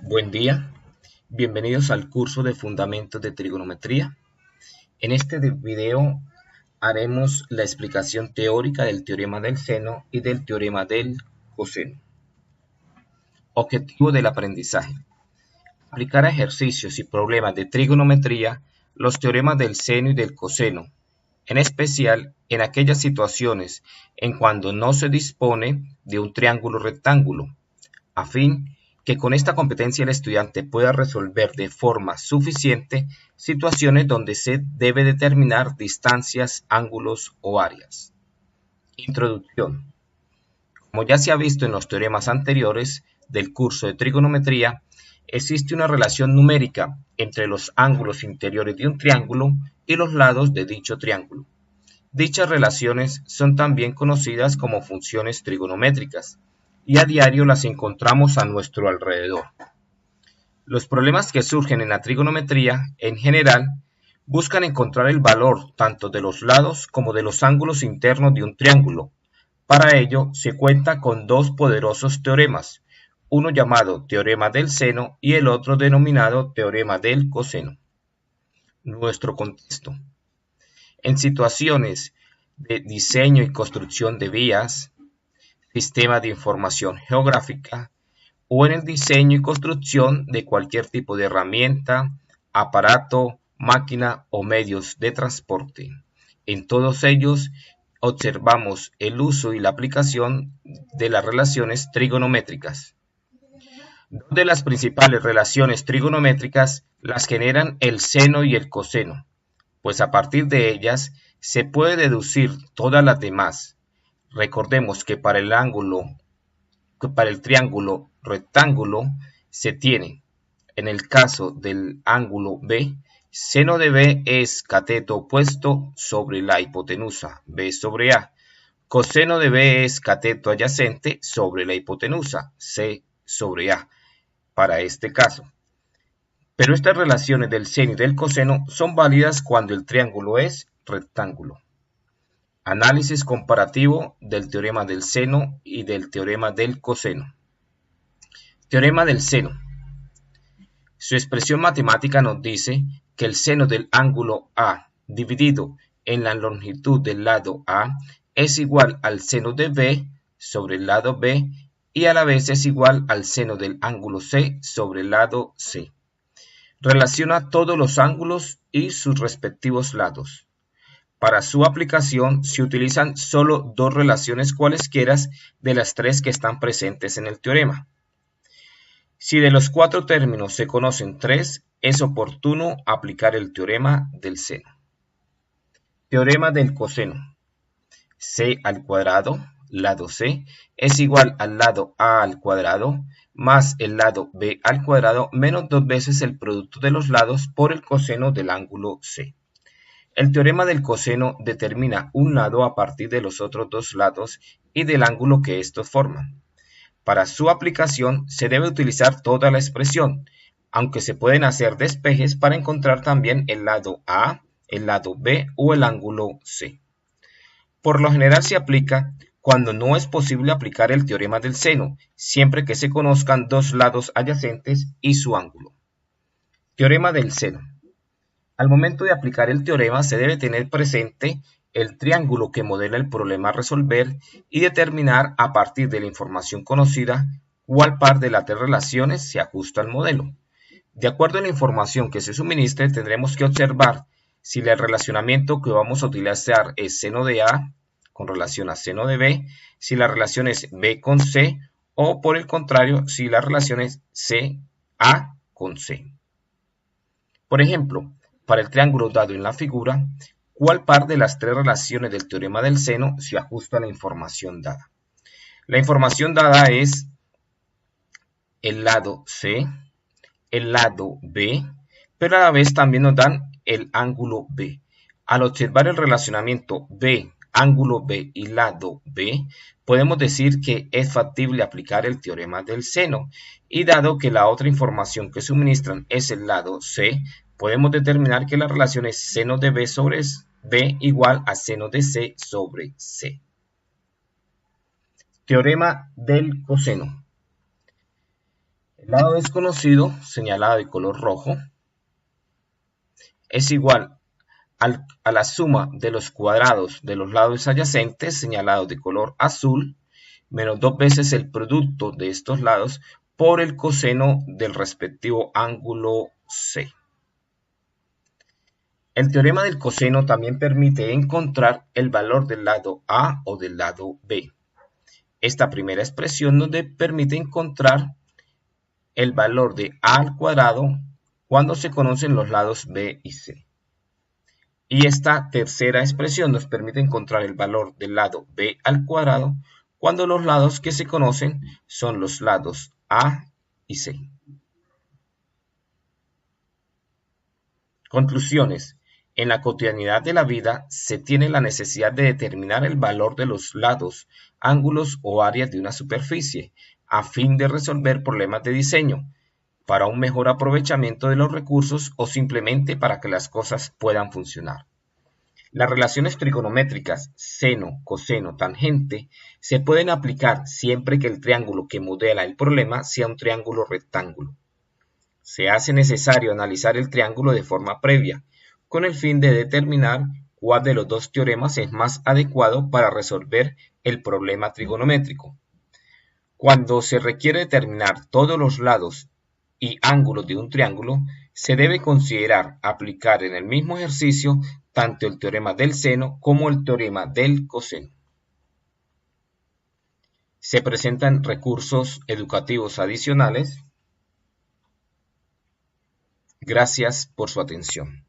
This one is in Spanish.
Buen día, bienvenidos al curso de Fundamentos de Trigonometría. En este video haremos la explicación teórica del teorema del seno y del teorema del coseno. Objetivo del aprendizaje: aplicar a ejercicios y problemas de trigonometría los teoremas del seno y del coseno, en especial en aquellas situaciones en cuando no se dispone de un triángulo rectángulo, a fin que con esta competencia el estudiante pueda resolver de forma suficiente situaciones donde se debe determinar distancias, ángulos o áreas. Introducción. Como ya se ha visto en los teoremas anteriores del curso de trigonometría, existe una relación numérica entre los ángulos interiores de un triángulo y los lados de dicho triángulo. Dichas relaciones son también conocidas como funciones trigonométricas, y a diario las encontramos a nuestro alrededor. Los problemas que surgen en la trigonometría, en general, buscan encontrar el valor tanto de los lados como de los ángulos internos de un triángulo. Para ello, se cuenta con dos poderosos teoremas, uno llamado teorema del seno y el otro denominado teorema del coseno. Nuestro contexto. En situaciones de diseño y construcción de vías, sistema de información geográfica o en el diseño y construcción de cualquier tipo de herramienta, aparato, máquina o medios de transporte. En todos ellos observamos el uso y la aplicación de las relaciones trigonométricas. Dos de las principales relaciones trigonométricas las generan el seno y el coseno, pues a partir de ellas se puede deducir todas las demás. Recordemos que para el triángulo rectángulo se tiene, en el caso del ángulo B, seno de B es cateto opuesto sobre la hipotenusa, B sobre A. Coseno de B es cateto adyacente sobre la hipotenusa, C sobre A, para este caso. Pero estas relaciones del seno y del coseno son válidas cuando el triángulo es rectángulo. Análisis comparativo del teorema del seno y del teorema del coseno. Teorema del seno. Su expresión matemática nos dice que el seno del ángulo A dividido en la longitud del lado A es igual al seno de B sobre el lado B y a la vez es igual al seno del ángulo C sobre el lado C. Relaciona todos los ángulos y sus respectivos lados. Para su aplicación se utilizan solo dos relaciones cualesquiera de las tres que están presentes en el teorema. Si de los cuatro términos se conocen tres, es oportuno aplicar el teorema del seno. Teorema del coseno. C al cuadrado, lado C, es igual al lado A al cuadrado, más el lado B al cuadrado, menos dos veces el producto de los lados por el coseno del ángulo C. El teorema del coseno determina un lado a partir de los otros dos lados y del ángulo que estos forman. Para su aplicación se debe utilizar toda la expresión, aunque se pueden hacer despejes para encontrar también el lado A, el lado B o el ángulo C. Por lo general se aplica cuando no es posible aplicar el teorema del seno, siempre que se conozcan dos lados adyacentes y su ángulo. Teorema del seno. Al momento de aplicar el teorema se debe tener presente el triángulo que modela el problema a resolver y determinar a partir de la información conocida cuál par de las tres relaciones se ajusta al modelo. De acuerdo a la información que se suministre tendremos que observar si el relacionamiento que vamos a utilizar es seno de A con relación a seno de B, si la relación es B con C o por el contrario si la relación es A con C. Por ejemplo, para el triángulo dado en la figura, ¿cuál par de las tres relaciones del teorema del seno se ajusta a la información dada? La información dada es el lado C, el lado B, pero a la vez también nos dan el ángulo B. Al observar el relacionamiento B, ángulo B y lado B, podemos decir que es factible aplicar el teorema del seno, y dado que la otra información que suministran es el lado C, podemos determinar que la relación es seno de B sobre B igual a seno de C sobre C. Teorema del coseno. lado desconocido, señalado de color rojo, es igual a la suma de los cuadrados de los lados adyacentes, señalados de color azul, menos 2 veces el producto de estos lados por el coseno del respectivo ángulo C. El teorema del coseno también permite encontrar el valor del lado A o del lado B. Esta primera expresión nos permite encontrar el valor de A al cuadrado cuando se conocen los lados B y C. Y esta tercera expresión nos permite encontrar el valor del lado B al cuadrado cuando los lados que se conocen son los lados A y C. Conclusiones. En la cotidianidad de la vida se tiene la necesidad de determinar el valor de los lados, ángulos o áreas de una superficie a fin de resolver problemas de diseño, para un mejor aprovechamiento de los recursos o simplemente para que las cosas puedan funcionar. Las relaciones trigonométricas seno, coseno, tangente se pueden aplicar siempre que el triángulo que modela el problema sea un triángulo rectángulo. Se hace necesario analizar el triángulo de forma previa, con el fin de determinar cuál de los dos teoremas es más adecuado para resolver el problema trigonométrico. Cuando se requiere determinar todos los lados y ángulos de un triángulo, se debe considerar aplicar en el mismo ejercicio tanto el teorema del seno como el teorema del coseno. Se presentan recursos educativos adicionales. Gracias por su atención.